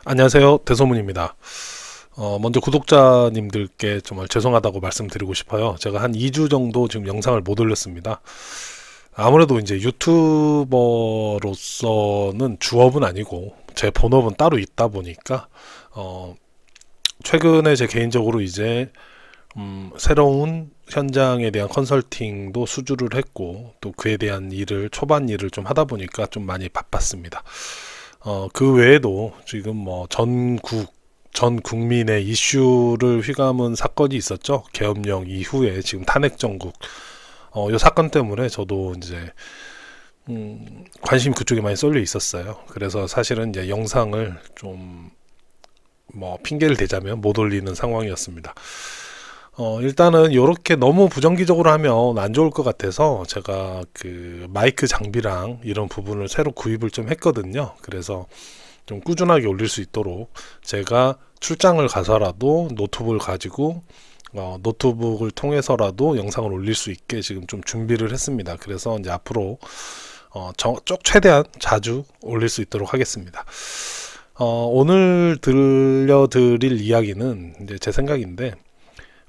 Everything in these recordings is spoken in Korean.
안녕하세요. 대소문입니다. 먼저 구독자님들께 정말 죄송하다고 말씀드리고 싶어요. 제가 한 2주 정도 지금 영상을 못 올렸습니다. 아무래도 이제 유튜버로서는 주업은 아니고 제 본업은 따로 있다 보니까 최근에 제 개인적으로 이제 새로운 현장에 대한 컨설팅도 수주를 했고 또 그에 대한 일을 초반 일을 좀 하다 보니까 좀 많이 바빴습니다. 그 외에도 지금 뭐 전 국민의 이슈를 휘감은 사건이 있었죠. 계엄령 이후에 지금 탄핵 정국. 이 사건 때문에 저도 이제 관심이 그쪽에 많이 쏠려 있었어요. 그래서 사실은 이제 영상을 좀 뭐 핑계를 대자면 못 올리는 상황이었습니다. 일단은 이렇게 너무 부정기적으로 하면 안 좋을 것 같아서 제가 그 마이크 장비랑 이런 부분을 새로 구입을 좀 했거든요. 그래서 좀 꾸준하게 올릴 수 있도록 제가 출장을 가서라도 노트북을 가지고 노트북을 통해서라도 영상을 올릴 수 있게 지금 좀 준비를 했습니다. 그래서 이제 앞으로 최대한 자주 올릴 수 있도록 하겠습니다. 오늘 들려드릴 이야기는 이제 제 생각인데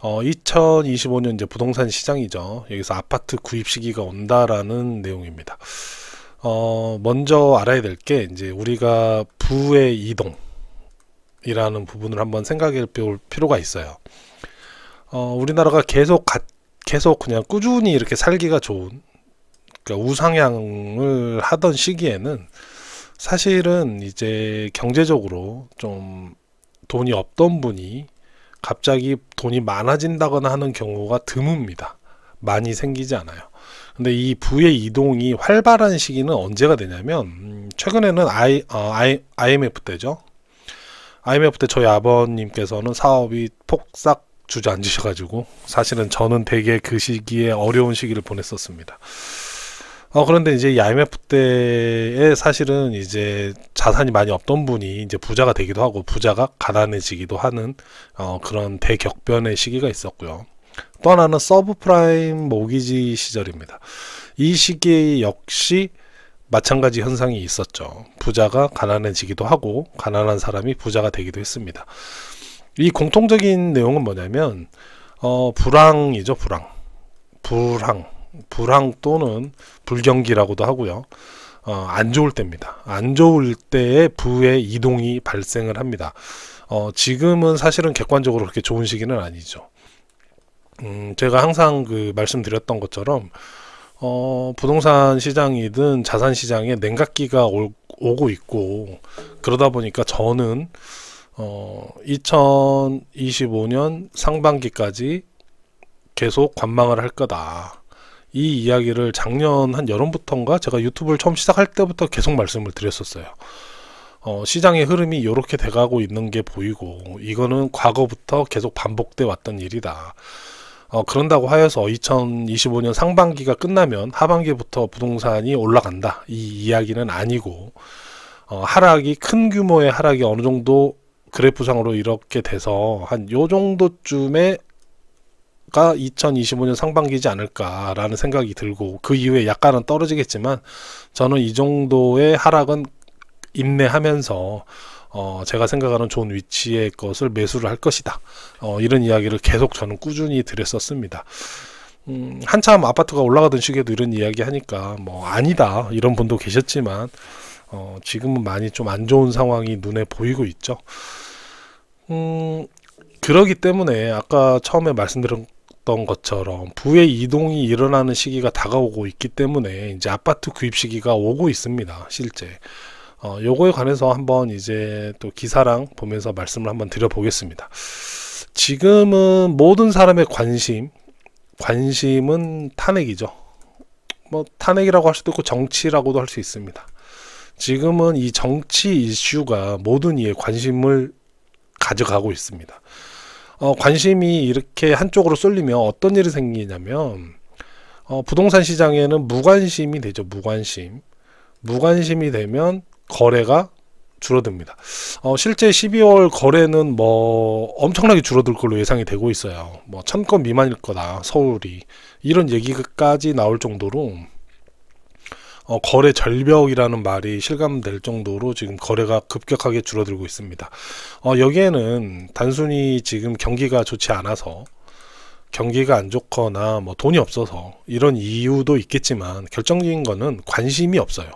2025년 이제 부동산 시장이죠. 여기서 아파트 구입 시기가 온다라는 내용입니다. 먼저 알아야 될 게 이제 우리가 부의 이동이라는 부분을 한번 생각해 볼 필요가 있어요. 우리나라가 계속 그냥 꾸준히 이렇게 살기가 좋은, 그러니까 우상향을 하던 시기에는 사실은 이제 경제적으로 좀 돈이 없던 분이 갑자기 돈이 많아진다거나 하는 경우가 드뭅니다. 많이 생기지 않아요. 근데 이 부의 이동이 활발한 시기는 언제가 되냐면 최근에는 IMF 때죠. IMF 때 저희 아버님께서는 사업이 폭삭 주저앉으셔가지고 사실은 저는 되게 그 시기에 어려운 시기를 보냈었습니다. 그런데 이제 이 IMF 때에 사실은 이제 자산이 많이 없던 분이 이제 부자가 되기도 하고 부자가 가난해지기도 하는 그런 대격변의 시기가 있었고요. 또 하나는 서브프라임 모기지 시절입니다. 이 시기 역시 마찬가지 현상이 있었죠. 부자가 가난해지기도 하고 가난한 사람이 부자가 되기도 했습니다. 이 공통적인 내용은 뭐냐면 불황이죠. 불황 또는 불경기라고도 하고요. 안 좋을 때입니다. 안 좋을 때에 부의 이동이 발생을 합니다. 지금은 사실은 객관적으로 그렇게 좋은 시기는 아니죠. 제가 항상 말씀드렸던 것처럼 부동산 시장이든 자산 시장에 냉각기가 오고 있고 그러다 보니까 저는 2025년 상반기까지 계속 관망을 할 거다. 이 이야기를 작년 한 여름부터인가 제가 유튜브를 처음 시작할 때부터 계속 말씀을 드렸었어요. 시장의 흐름이 이렇게 돼가고 있는 게 보이고 이거는 과거부터 계속 반복돼 왔던 일이다. 그런다고 하여서 2025년 상반기가 끝나면 하반기부터 부동산이 올라간다. 이 이야기는 아니고 큰 규모의 하락이 어느 정도 그래프상으로 이렇게 돼서 한 요 정도쯤에 가 2025년 상반기지 않을까라는 생각이 들고 그 이후에 약간은 떨어지겠지만 저는 이 정도의 하락은 인내하면서 제가 생각하는 좋은 위치의 것을 매수를 할 것이다. 이런 이야기를 계속 저는 꾸준히 드렸었습니다. 한참 아파트가 올라가던 시기에도 이런 이야기 하니까 뭐 아니다 이런 분도 계셨지만 지금은 많이 좀 안 좋은 상황이 눈에 보이고 있죠. 그러기 때문에 아까 처음에 말씀드렸던 것처럼 부의 이동이 일어나는 시기가 다가오고 있기 때문에 이제 아파트 구입 시기가 오고 있습니다. 실제 요거에 관해서 한번 이제 또 기사랑 보면서 말씀을 한번 드려보겠습니다. 지금은 모든 사람의 관심은 탄핵이죠. 뭐 탄핵이라고 할 수도 있고 정치라고도 할 수 있습니다. 지금은 이 정치 이슈가 모든 이의 관심을 가져가고 있습니다. 관심이 이렇게 한쪽으로 쏠리면 어떤 일이 생기냐면 부동산 시장에는 무관심이 되죠. 무관심이 되면 거래가 줄어듭니다. 실제 12월 거래는 뭐 엄청나게 줄어들 걸로 예상이 되고 있어요. 뭐 1000건 미만일 거다 서울이, 이런 얘기까지 나올 정도로 거래 절벽이라는 말이 실감될 정도로 지금 거래가 급격하게 줄어들고 있습니다. 여기에는 단순히 지금 경기가 좋지 않아서, 경기가 안 좋거나 뭐 돈이 없어서 이런 이유도 있겠지만, 결정적인 거는 관심이 없어요.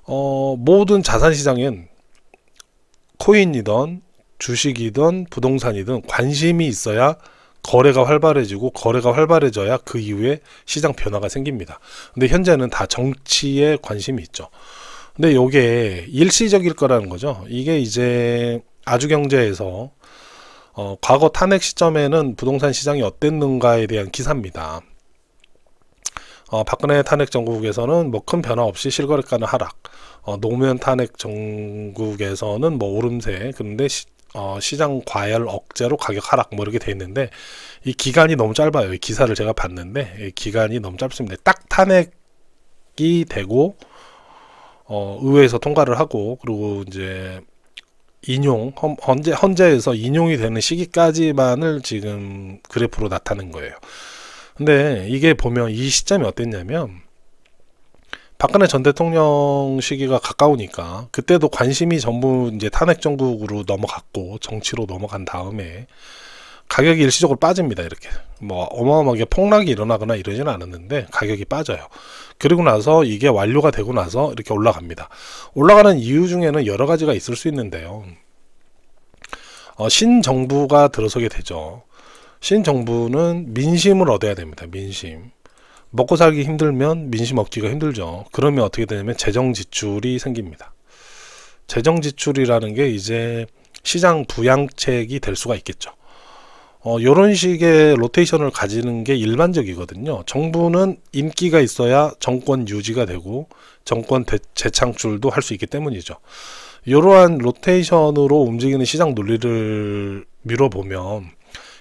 모든 자산시장엔 코인이든 주식이든 부동산이든 관심이 있어야 거래가 활발해지고, 거래가 활발해져야 그 이후에 시장 변화가 생깁니다. 근데 현재는 다 정치에 관심이 있죠. 근데 이게 일시적일 거라는 거죠. 이게 이제 아주경제에서 과거 탄핵 시점에는 부동산 시장이 어땠는가에 대한 기사입니다. 박근혜 탄핵 정국에서는 뭐 큰 변화 없이 실거래가는 하락, 노무현 탄핵 정국에서는 뭐 오름세, 그런데 시장 과열 억제로 가격 하락, 뭐 이렇게 돼 있는데, 이 기간이 너무 짧아요. 이 기사를 제가 봤는데 이 기간이 너무 짧습니다. 딱 탄핵이 되고 의회에서 통과를 하고, 그리고 이제 헌재에서 인용이 되는 시기까지만을 지금 그래프로 나타낸 거예요. 근데 이게 보면 이 시점이 어땠냐면, 박근혜 전 대통령 시기가 가까우니까 그때도 관심이 전부 이제 탄핵 정국으로 넘어갔고 정치로 넘어간 다음에 가격이 일시적으로 빠집니다. 이렇게 뭐 어마어마하게 폭락이 일어나거나 이러지는 않았는데 가격이 빠져요. 그리고 나서 이게 완료가 되고 나서 이렇게 올라갑니다. 올라가는 이유 중에는 여러 가지가 있을 수 있는데요. 신정부가 들어서게 되죠. 신정부는 민심을 얻어야 됩니다. 민심. 먹고 살기 힘들면 민심 얻기가 힘들죠. 그러면 어떻게 되냐면 재정 지출이 생깁니다. 재정 지출이라는 게 이제 시장 부양책이 될 수가 있겠죠. 이런 식의 로테이션을 가지는 게 일반적이거든요. 정부는 인기가 있어야 정권 유지가 되고 정권 재창출도 할 수 있기 때문이죠. 이러한 로테이션으로 움직이는 시장 논리를 미뤄보면,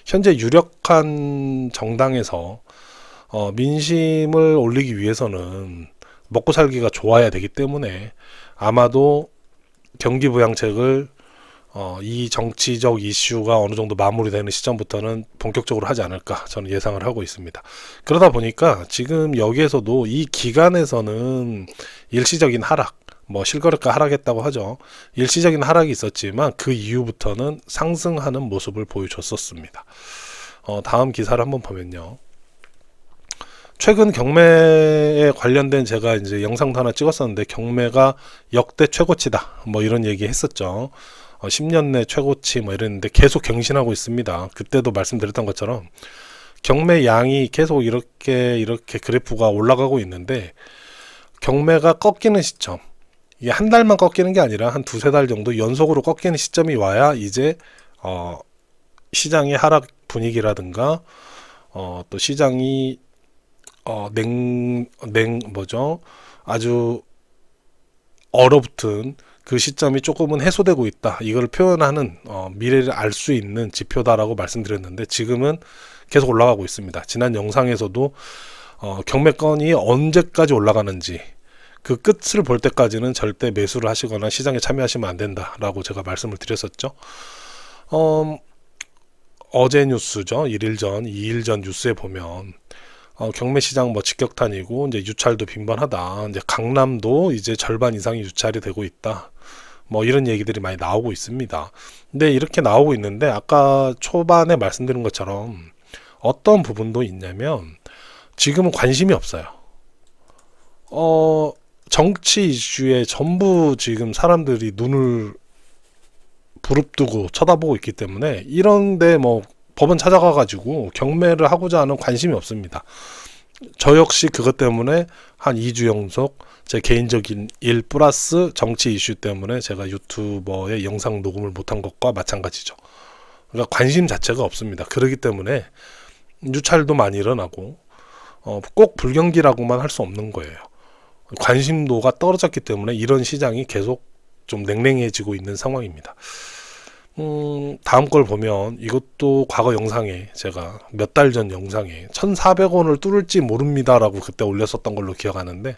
현재 유력한 정당에서 민심을 올리기 위해서는 먹고 살기가 좋아야 되기 때문에 아마도 경기 부양책을 이 정치적 이슈가 어느 정도 마무리되는 시점부터는 본격적으로 하지 않을까 저는 예상을 하고 있습니다. 그러다 보니까 지금 여기에서도 이 기간에서는 일시적인 하락, 뭐 실거래가 하락했다고 하죠. 일시적인 하락이 있었지만 그 이후부터는 상승하는 모습을 보여줬었습니다. 다음 기사를 한번 보면요. 최근 경매에 관련된 제가 이제 영상도 하나 찍었었는데, 경매가 역대 최고치다 뭐 이런 얘기 했었죠. 10년 내 최고치 뭐 이랬는데 계속 경신하고 있습니다. 그때도 말씀드렸던 것처럼 경매 양이 계속 이렇게 그래프가 올라가고 있는데, 경매가 꺾이는 시점, 이게 한 달만 꺾이는 게 아니라 한 두세 달 정도 연속으로 꺾이는 시점이 와야 이제 시장의 하락 분위기라든가 또 시장이 아주 얼어붙은 그 시점이 조금은 해소되고 있다, 이걸 표현하는 미래를 알 수 있는 지표다라고 말씀드렸는데, 지금은 계속 올라가고 있습니다. 지난 영상에서도 경매건이 언제까지 올라가는지 그 끝을 볼 때까지는 절대 매수를 하시거나 시장에 참여하시면 안 된다라고 제가 말씀을 드렸었죠. 어제 뉴스죠. 1일 전, 2일 전 뉴스에 보면 경매 시장 뭐 직격탄이고, 이제 유찰도 빈번하다, 이제 강남도 이제 절반 이상이 유찰이 되고 있다, 뭐 이런 얘기들이 많이 나오고 있습니다. 근데 이렇게 나오고 있는데, 아까 초반에 말씀드린 것처럼 어떤 부분도 있냐면, 지금은 관심이 없어요. 정치 이슈에 전부 지금 사람들이 눈을 부릅뜨고 쳐다보고 있기 때문에, 이런데 뭐 법원 찾아가 가지고 경매를 하고자 하는 관심이 없습니다. 저 역시 그것 때문에 한 2주 연속 제 개인적인 일 플러스 정치 이슈 때문에 제가 유튜버의 영상 녹음을 못한 것과 마찬가지죠. 그러니까 관심 자체가 없습니다. 그렇기 때문에 유찰도 많이 일어나고 꼭 불경기라고만 할 수 없는 거예요. 관심도가 떨어졌기 때문에 이런 시장이 계속 좀 냉랭해지고 있는 상황입니다. 다음 걸 보면, 이것도 과거 영상에 제가 몇 달 전 영상에 1,400원을 뚫을지 모릅니다 라고 그때 올렸었던 걸로 기억하는데,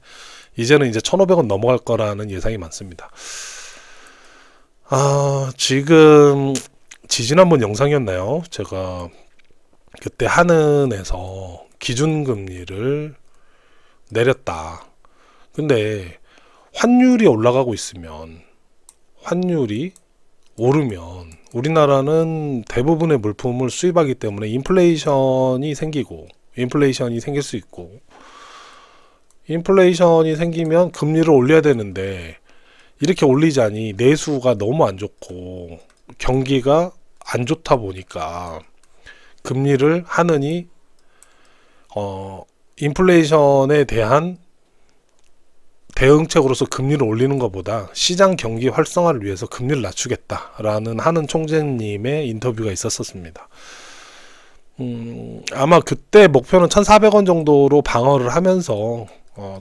이제는 이제 1,500원 넘어갈 거라는 예상이 많습니다. 지금 지지난번 영상이었나요? 제가 그때 한은에서 기준금리를 내렸다, 근데 환율이 올라가고 있으면, 환율이 오르면 우리나라는 대부분의 물품을 수입하기 때문에 인플레이션이 생길 수 있고, 인플레이션이 생기면 금리를 올려야 되는데 이렇게 올리자니 내수가 너무 안 좋고 경기가 안 좋다 보니까 금리를 하느니 인플레이션에 대한 대응책으로서 금리를 올리는 것보다 시장 경기 활성화를 위해서 금리를 낮추겠다라는 하는 총재님의 인터뷰가 있었습니다. 아마 그때 목표는 1,400원 정도로 방어를 하면서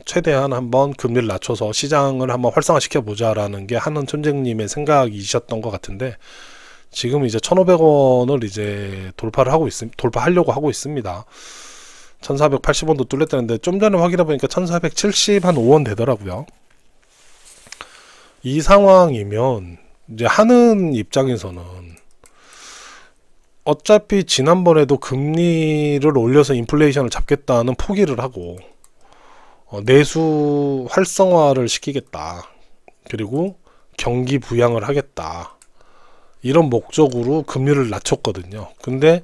최대한 한번 금리를 낮춰서 시장을 한번 활성화시켜 보자라는 게 하는 총재님의 생각이셨던 것 같은데, 지금 이제 1,500원을 이제 돌파하려고 하고 있습니다. 1,480원도 뚫렸다는데 좀 전에 확인해 보니까 1,470 한 5원 되더라고요. 이 상황이면 이제 하는 입장에서는 어차피 지난번에도 금리를 올려서 인플레이션을 잡겠다는 포기를 하고 내수 활성화를 시키겠다, 그리고 경기 부양을 하겠다, 이런 목적으로 금리를 낮췄거든요. 근데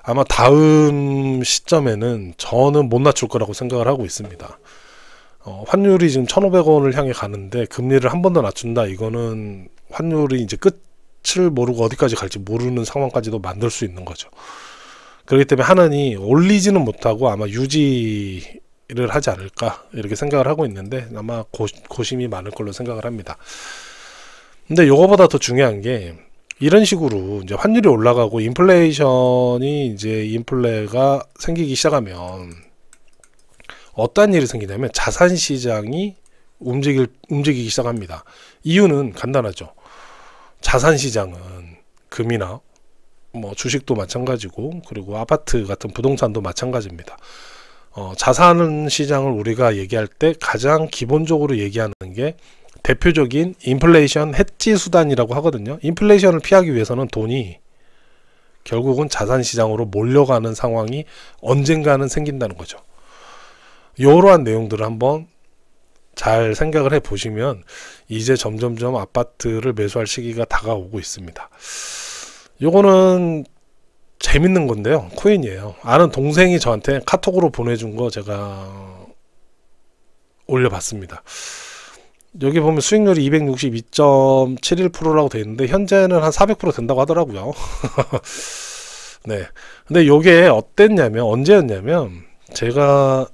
아마 다음 시점에는 저는 못 낮출 거라고 생각을 하고 있습니다. 환율이 지금 1,500원을 향해 가는데 금리를 한 번 더 낮춘다, 이거는 환율이 이제 끝을 모르고 어디까지 갈지 모르는 상황까지도 만들 수 있는 거죠. 그렇기 때문에 하느니 올리지는 못하고 아마 유지를 하지 않을까, 이렇게 생각을 하고 있는데 아마 고심이 많을 걸로 생각을 합니다. 근데 요거보다 더 중요한 게, 이런 식으로 이제 환율이 올라가고 인플레이션이 이제 인플레가 생기기 시작하면 어떤 일이 생기냐면 자산 시장이 움직이기 시작합니다. 이유는 간단하죠. 자산 시장은 금이나 뭐 주식도 마찬가지고, 그리고 아파트 같은 부동산도 마찬가지입니다. 자산 시장을 우리가 얘기할 때 가장 기본적으로 얘기하는 게 대표적인 인플레이션 해지 수단이라고 하거든요. 인플레이션을 피하기 위해서는 돈이 결국은 자산 시장으로 몰려가는 상황이 언젠가는 생긴다는 거죠. 이러한 내용들을 한번 잘 생각을 해 보시면 이제 점점점 아파트를 매수할 시기가 다가오고 있습니다. 요거는 재밌는 건데요, 코인이에요. 아는 동생이 저한테 카톡으로 보내준 거 제가 올려봤습니다. 여기 보면 수익률이 262.71%라고 되어 있는데 현재는 한 400% 된다고 하더라고요. 네. 근데 요게 어땠냐면, 언제였냐면, 제가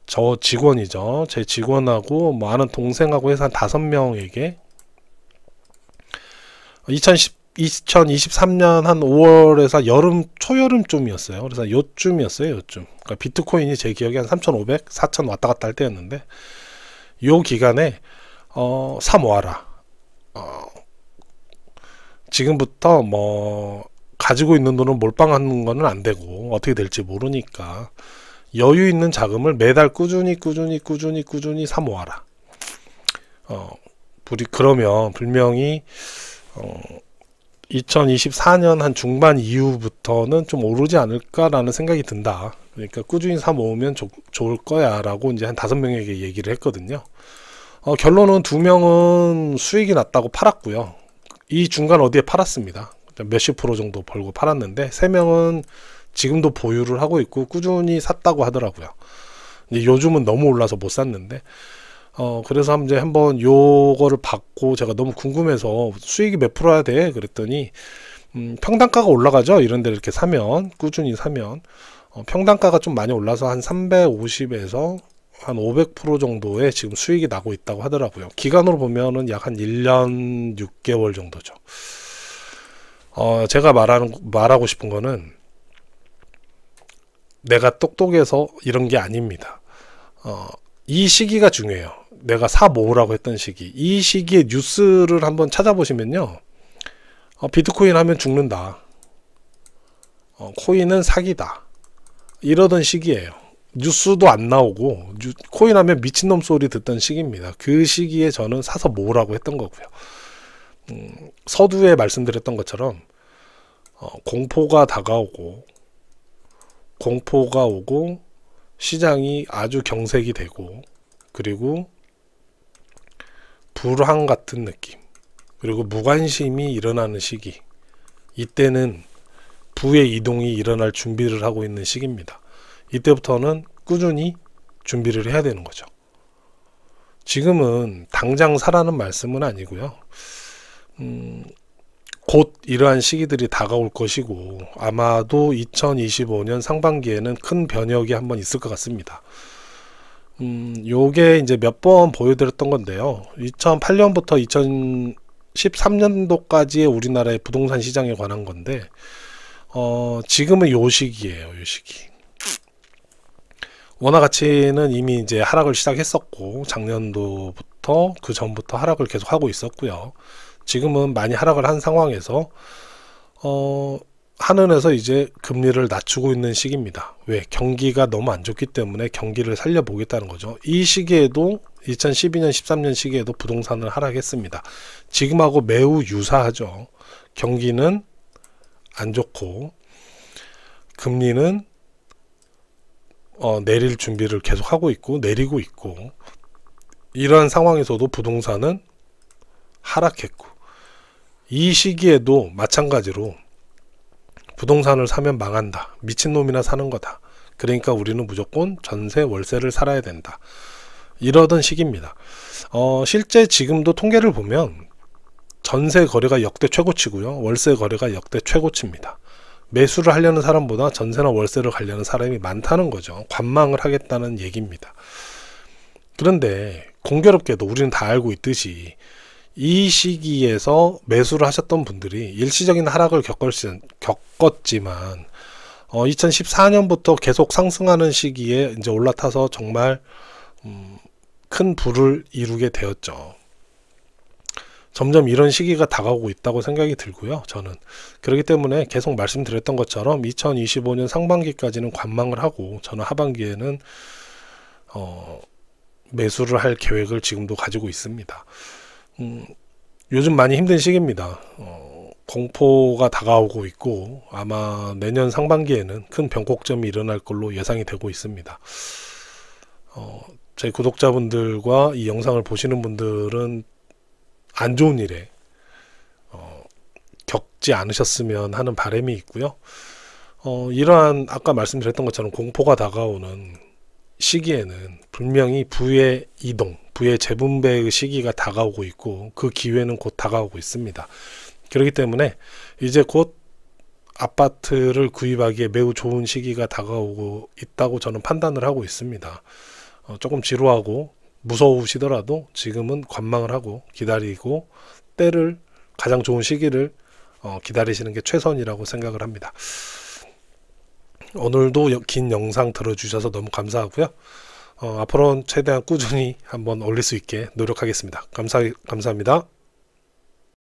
저 직원이죠. 제 직원하고 뭐 아는 동생하고 해서 한 5명에게 2023년 한 5월에서 초여름쯤이었어요. 그래서 요쯤이었어요. 그러니까 비트코인이 제 기억에 한 3,500, 4,000 왔다 갔다 할 때였는데, 요 기간에 사 모아라. 지금부터 뭐 가지고 있는 돈을 몰빵하는 거는 안 되고 어떻게 될지 모르니까 여유 있는 자금을 매달 꾸준히 사 모아라. 그러면 분명히 2024년 한 중반 이후부터는 좀 오르지 않을까라는 생각이 든다. 그러니까 꾸준히 사 모으면 좋을 거야 라고 이제 한 5명에게 얘기를 했거든요. 결론은 2명은 수익이 났다고 팔았고요. 이 중간 어디에 팔았습니다. 몇십 프로 정도 벌고 팔았는데 3명은 지금도 보유를 하고 있고 꾸준히 샀다고 하더라고요. 요즘은 너무 올라서 못 샀는데 그래서 이제 한번 요거를 받고 제가 너무 궁금해서 수익이 몇 프로야 돼? 그랬더니 평단가가 올라가죠. 이런 데 이렇게 사면, 꾸준히 사면 평단가가 좀 많이 올라서 한 350에서 한 500% 정도의 지금 수익이 나고 있다고 하더라고요. 기간으로 보면은 약 한 1년 6개월 정도죠. 제가 말하고 싶은 거는 내가 똑똑해서 이런 게 아닙니다. 이 시기가 중요해요. 내가 사 모으라고 했던 시기. 이 시기에 뉴스를 한번 찾아보시면요. 비트코인 하면 죽는다. 코인은 사기다. 이러던 시기예요. 뉴스도 안 나오고 코인 하면 미친놈 소리 듣던 시기입니다. 그 시기에 저는 사서 모으라고 했던 거고요. 서두에 말씀드렸던 것처럼 공포가 다가오고 공포가 오고 시장이 아주 경색이 되고 그리고 불황 같은 느낌, 그리고 무관심이 일어나는 시기, 이때는 부의 이동이 일어날 준비를 하고 있는 시기입니다. 이때부터는 꾸준히 준비를 해야 되는 거죠. 지금은 당장 사라는 말씀은 아니고요. 곧 이러한 시기들이 다가올 것이고 아마도 2025년 상반기에는 큰 변혁이 한번 있을 것 같습니다. 요게 이제 몇 번 보여드렸던 건데요. 2008년부터 2013년도까지의 우리나라의 부동산 시장에 관한 건데 지금은 요 시기예요. 요 시기. 원화 가치는 이미 이제 하락을 시작했었고 작년도부터 그 전부터 하락을 계속 하고 있었고요. 지금은 많이 하락을 한 상황에서 한은에서 이제 금리를 낮추고 있는 시기입니다. 왜? 경기가 너무 안 좋기 때문에 경기를 살려보겠다는 거죠. 이 시기에도 2012년 13년 시기에도 부동산을 하락했습니다. 지금하고 매우 유사하죠. 경기는 안 좋고 금리는 내릴 준비를 계속 하고 있고 내리고 있고, 이러한 상황에서도 부동산은 하락했고, 이 시기에도 마찬가지로 부동산을 사면 망한다, 미친놈이나 사는 거다, 그러니까 우리는 무조건 전세 월세를 살아야 된다, 이러던 시기입니다. 실제 지금도 통계를 보면 전세 거래가 역대 최고치고요, 월세 거래가 역대 최고치입니다. 매수를 하려는 사람보다 전세나 월세를 가려는 사람이 많다는 거죠. 관망을 하겠다는 얘기입니다. 그런데 공교롭게도 우리는 다 알고 있듯이 이 시기에서 매수를 하셨던 분들이 일시적인 하락을 겪었지만 2014년부터 계속 상승하는 시기에 이제 올라타서 정말 큰 부를 이루게 되었죠. 점점 이런 시기가 다가오고 있다고 생각이 들고요. 저는 그렇기 때문에 계속 말씀드렸던 것처럼 2025년 상반기까지는 관망을 하고 저는 하반기에는 매수를 할 계획을 지금도 가지고 있습니다. 요즘 많이 힘든 시기입니다. 공포가 다가오고 있고 아마 내년 상반기에는 큰 변곡점이 일어날 걸로 예상이 되고 있습니다. 제 구독자분들과 이 영상을 보시는 분들은 안 좋은 일에 겪지 않으셨으면 하는 바람이 있고요. 이러한 아까 말씀드렸던 것처럼 공포가 다가오는 시기에는 분명히 부의 이동, 부의 재분배의 시기가 다가오고 있고 그 기회는 곧 다가오고 있습니다. 그렇기 때문에 이제 곧 아파트를 구입하기에 매우 좋은 시기가 다가오고 있다고 저는 판단을 하고 있습니다. 조금 지루하고 무서우시더라도 지금은 관망을 하고 기다리고 때를, 가장 좋은 시기를 기다리시는 게 최선이라고 생각을 합니다. 오늘도 긴 영상 들어주셔서 너무 감사하고요. 앞으로는 최대한 꾸준히 한번 올릴 수 있게 노력하겠습니다. 감사합니다.